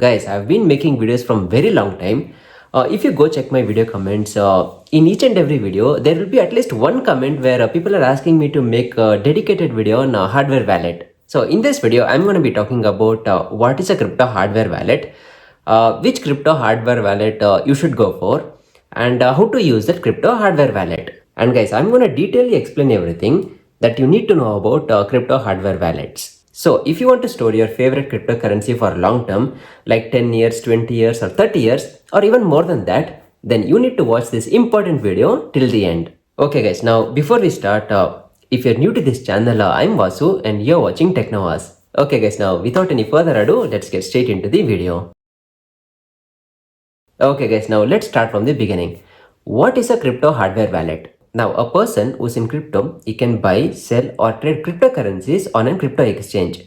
Guys, I've been making videos from very long time. If you go check my video comments, in each and every video, there will be at least one comment where people are asking me to make a dedicated video on hardware wallet. So in this video, I'm going to be talking about what is a crypto hardware wallet, which crypto hardware wallet you should go for, and how to use that crypto hardware wallet. And guys, I'm going to detailly explain everything that you need to know about crypto hardware wallets. So if you want to store your favorite cryptocurrency for long term, like 10 years, 20 years or 30 years or even more than that, then you need to watch this important video till the end. Okay guys, now before we start, if you're new to this channel, I'm Vasu and you're watching Technovas. Okay guys, now without any further ado, let's get straight into the video. Okay guys, now let's start from the beginning. What is a crypto hardware wallet? Now a person who's in crypto, he can buy, sell or trade cryptocurrencies on a crypto exchange.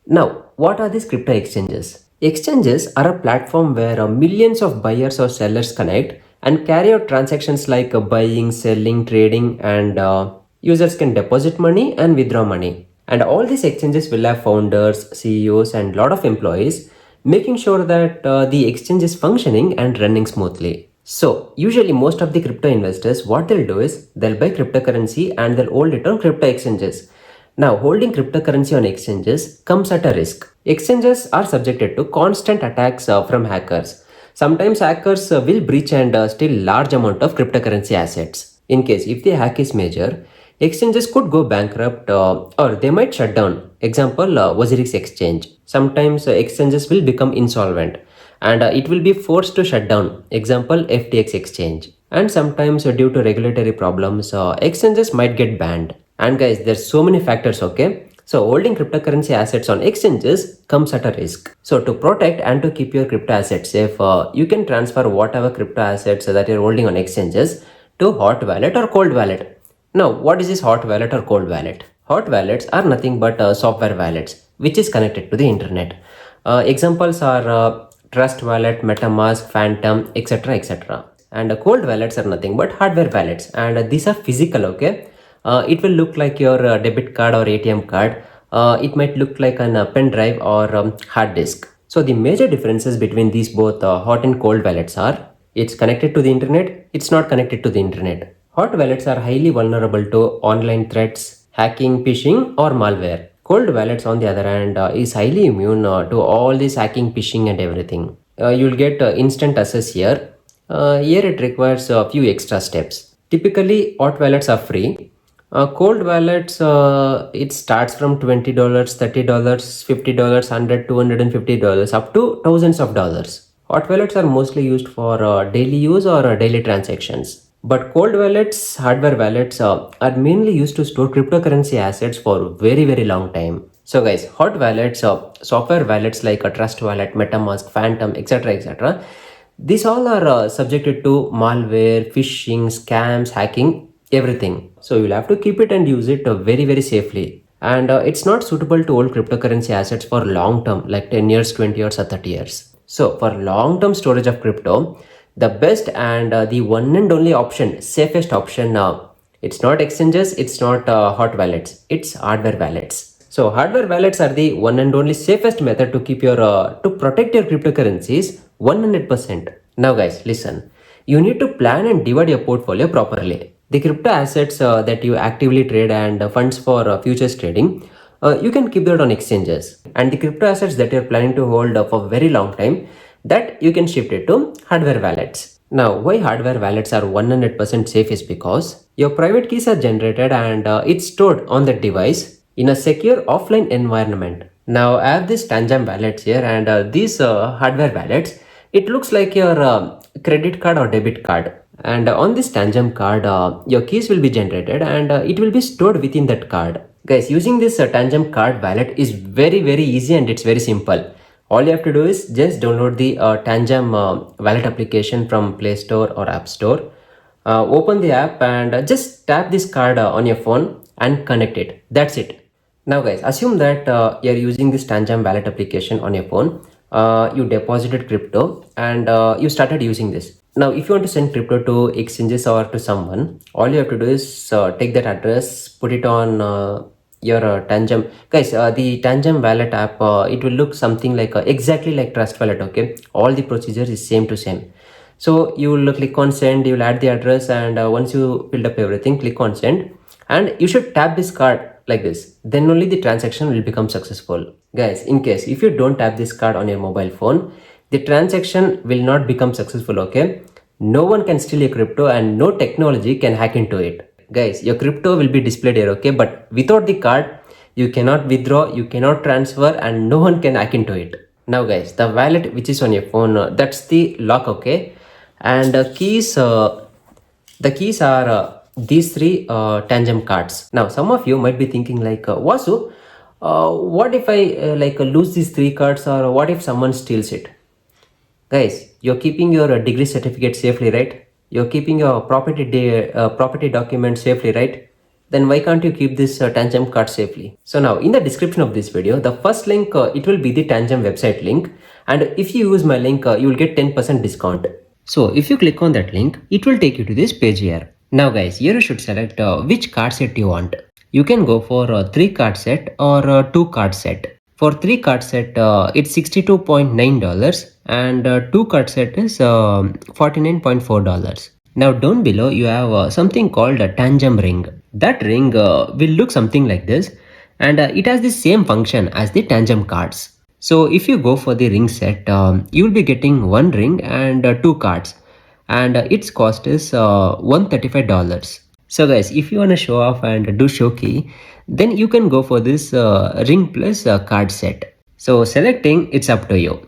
Now, what are these crypto exchanges? Exchanges are a platform where millions of buyers or sellers connect and carry out transactions like buying, selling, trading, and users can deposit money and withdraw money. And all these exchanges will have founders, CEOs, and lot of employees, making sure that the exchange is functioning and running smoothly. So, usually most of the crypto investors, what they'll do is they'll buy cryptocurrency and they'll hold it on crypto exchanges. Now, holding cryptocurrency on exchanges comes at a risk. Exchanges are subjected to constant attacks from hackers. Sometimes hackers will breach and steal large amount of cryptocurrency assets. In case if the hack is major, exchanges could go bankrupt or they might shut down. Example, Osiris exchange. Sometimes exchanges will become insolvent and it will be forced to shut down. Example, FTX exchange. And sometimes due to regulatory problems, exchanges might get banned. And guys, there's so many factors, okay? So holding cryptocurrency assets on exchanges comes at a risk. So to protect and to keep your crypto assets safe, you can transfer whatever crypto assets that you're holding on exchanges to hot wallet or cold wallet. Now, what is this hot wallet or cold wallet? Hot wallets are nothing but software wallets which is connected to the internet. Examples are Trust Wallet, MetaMask, Phantom, etc. etc. And cold wallets are nothing but hardware wallets, and these are physical, okay? It will look like your debit card or ATM card. It might look like a pen drive or hard disk. So the major differences between these both hot and cold wallets are it's connected to the internet, it's not connected to the internet. Hot wallets are highly vulnerable to online threats, hacking, phishing or malware. Cold wallets on the other hand is highly immune to all this hacking, phishing and everything. You'll get instant access here. Here it requires a few extra steps. Typically hot wallets are free. Cold wallets, it starts from $20, $30, $50, $100, $250, up to thousands of dollars. Hot wallets are mostly used for daily use or daily transactions. But cold wallets, hardware wallets are mainly used to store cryptocurrency assets for very long time. So guys, hot wallets, software wallets like a Trust Wallet, MetaMask, Phantom, etc. These all are subjected to malware, phishing, scams, hacking, everything. So you'll have to keep it and use it very safely. And it's not suitable to hold cryptocurrency assets for long term, like 10 years, 20 years or 30 years. So for long term storage of crypto, the best and the one and only option, safest option now, it's not exchanges, it's not hot wallets, it's hardware wallets. So hardware wallets are the one and only safest method to keep your to protect your cryptocurrencies 100%. Now guys, listen. You need to plan and divide your portfolio properly. The crypto assets that you actively trade and funds for futures trading, you can keep that on exchanges. And the crypto assets that you're planning to hold for very long time, that you can shift it to hardware wallets. Now, why hardware wallets are 100% safe is because your private keys are generated and it's stored on the device in a secure offline environment. Now, I have this Tangem wallets here and these hardware wallets, it looks like your credit card or debit card. And on this Tangem card, your keys will be generated and it will be stored within that card. Guys, using this Tangem card wallet is very easy and it's very simple. All you have to do is just download the Tangem wallet application from Play Store or App Store. Open the app and just tap this card on your phone and connect it. That's it. Now guys, assume that you're using this Tangem wallet application on your phone. You deposited crypto and you started using this. Now, if you want to send crypto to exchanges or to someone, all you have to do is take that address, put it on your Tangem. Guys, the Tangem wallet app, it will look something like exactly like Trust Wallet. Okay, all the procedures is same to same. So you will click on send, you will add the address, and once you filled up everything, click on send, and you should tap this card like this. Then only the transaction will become successful. Guys, in case if you don't tap this card on your mobile phone, the transaction will not become successful. Okay, no one can steal your crypto and no technology can hack into it. Guys, your crypto will be displayed here. Okay, but without the card, you cannot withdraw, you cannot transfer, and no one can hack into it. Now guys, the wallet which is on your phone, that's the lock. Okay, and the keys are these three Tangem cards. Now some of you might be thinking like, Vasu, what if I lose these three cards, or what if someone steals it? Guys, you're keeping your degree certificate safely, right? You're keeping your property document safely, right? Then why can't you keep this Tangem card safely? So now in the description of this video, the first link, it will be the Tangem website link. And if you use my link, you will get 10% discount. So if you click on that link, it will take you to this page here. Now guys, here you should select which card set you want. You can go for a 3 card set or a 2 card set. For 3 card set, it's $62.9, and 2 card set is $49.4. Now down below you have something called a Tangem ring. That ring will look something like this, and it has the same function as the Tangem cards. So if you go for the ring set, you will be getting 1 ring and 2 cards, and its cost is $135. So guys, if you want to show off and do show key, then you can go for this ring plus card set. So selecting, it's up to you.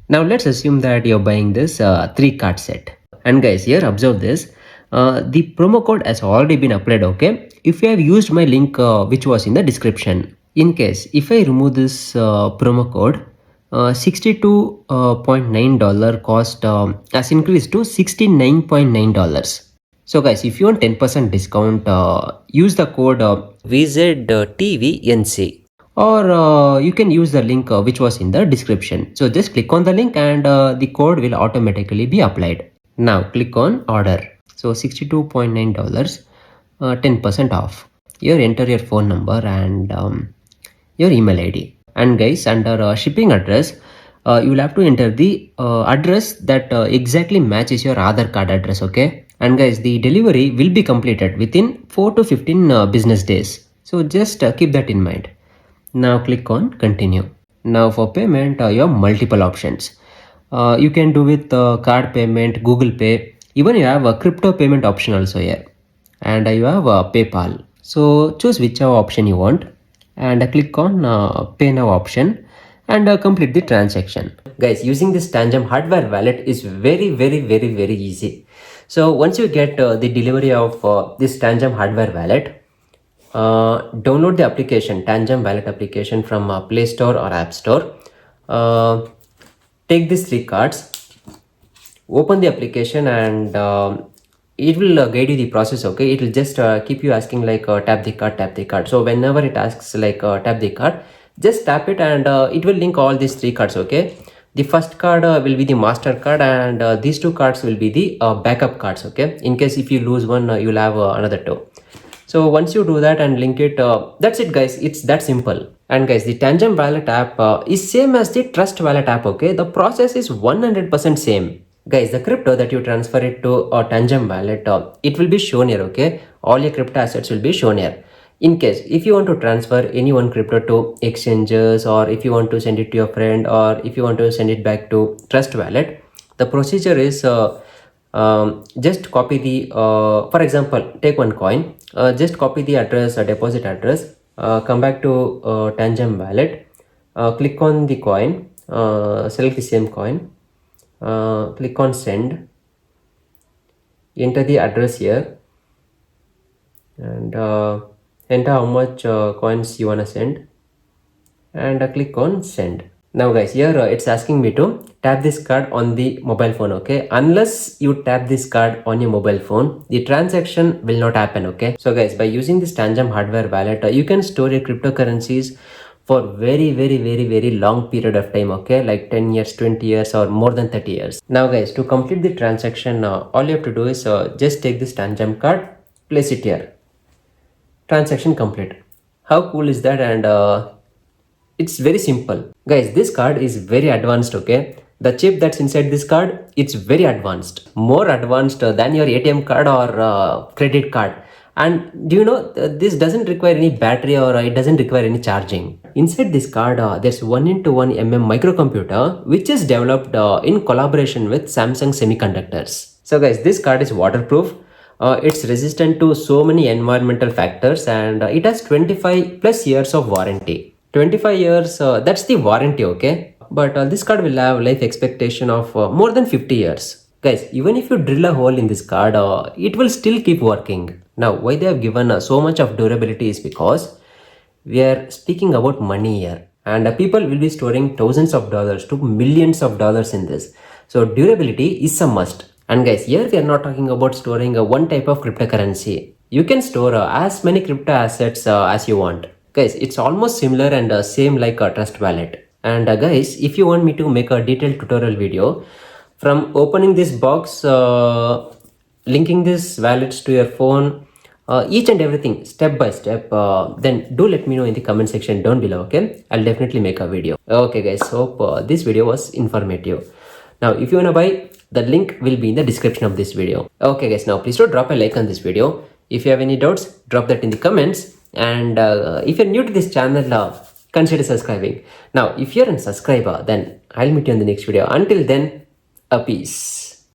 Now let's assume that you're buying this 3 card set. And guys, here observe this. The promo code has already been applied. Okay, if you have used my link which was in the description. In case if I remove this promo code, $62.9 cost has increased to $69.9. So guys, if you want 10% discount, use the code VZTVNC, or you can use the link which was in the description. So just click on the link and the code will automatically be applied. Now click on order. So $62.9, 10% off. Here enter your phone number and your email ID. And guys, under shipping address, you will have to enter the address that exactly matches your Aadhaar card address. Okay, and guys, the delivery will be completed within 4 to 15 business days. So just keep that in mind. Now click on continue. Now for payment, you have multiple options. You can do with card payment, Google Pay, even you have a crypto payment option also here, and you have PayPal. So choose whichever option you want and click on pay now option and complete the transaction. Guys, using this Tangem hardware wallet is very easy. So once you get the delivery of this Tangem hardware wallet, download the application, Tangem wallet application from Play Store or App Store. Take these 3 cards, open the application, and it will guide you the process. Okay, it will just keep you asking like tap the card. So whenever it asks like tap the card, just tap it, and it will link all these 3 cards. Okay, the first card will be the master card, and these 2 cards will be the backup cards. Okay, in case if you lose one, you'll have another 2. So once you do that and link it, that's it guys, it's that simple. And guys, the Tangem wallet app is same as the Trust wallet app. Okay, the process is 100% same. Guys, the crypto that you transfer it to a Tangem wallet, it will be shown here. Okay, all your crypto assets will be shown here. In case if you want to transfer any one crypto to exchanges, or if you want to send it to your friend, or if you want to send it back to Trust wallet, the procedure is just copy the for example, take one coin, just copy the address, deposit address, come back to Tangem wallet, click on the coin, select the same coin, click on send, enter the address here, and enter how much coins you want to send, and click on send. Now guys, here it's asking me to tap this card on the mobile phone. Okay, unless you tap this card on your mobile phone, the transaction will not happen. Okay, so guys, by using this Tangem hardware wallet, you can store your cryptocurrencies for very long period of time. Okay, like 10 years, 20 years, or more than 30 years. Now guys, to complete the transaction, all you have to do is just take this Tangem card, place it here, transaction complete. How cool is that? And it's very simple. Guys, this card is very advanced, okay? The chip that's inside this card, it's very advanced. More advanced than your ATM card or credit card. And do you know, this doesn't require any battery or it doesn't require any charging. Inside this card, there's 1x1 microcomputer, which is developed in collaboration with Samsung Semiconductors. So guys, this card is waterproof. It's resistant to so many environmental factors, and it has 25 plus years of warranty. 25 years, that's the warranty, okay? But this card will have life expectation of more than 50 years. Guys, even if you drill a hole in this card, it will still keep working. Now, why they have given so much of durability is because we are speaking about money here, and people will be storing thousands of dollars to millions of dollars in this. So durability is a must. And guys, here we are not talking about storing one type of cryptocurrency. You can store as many crypto assets as you want. Guys, it's almost similar and same like a trust wallet. And guys, if you want me to make a detailed tutorial video from opening this box, linking these wallets to your phone, each and everything step by step, then do let me know in the comment section down below. Okay, I'll definitely make a video. Okay guys, hope this video was informative. Now if you wanna buy, the link will be in the description of this video. Okay guys, now please do drop a like on this video. If you have any doubts, drop that in the comments. And if you're new to this channel, consider subscribing. Now if you're a subscriber, then I'll meet you in the next video. Until then, a peace.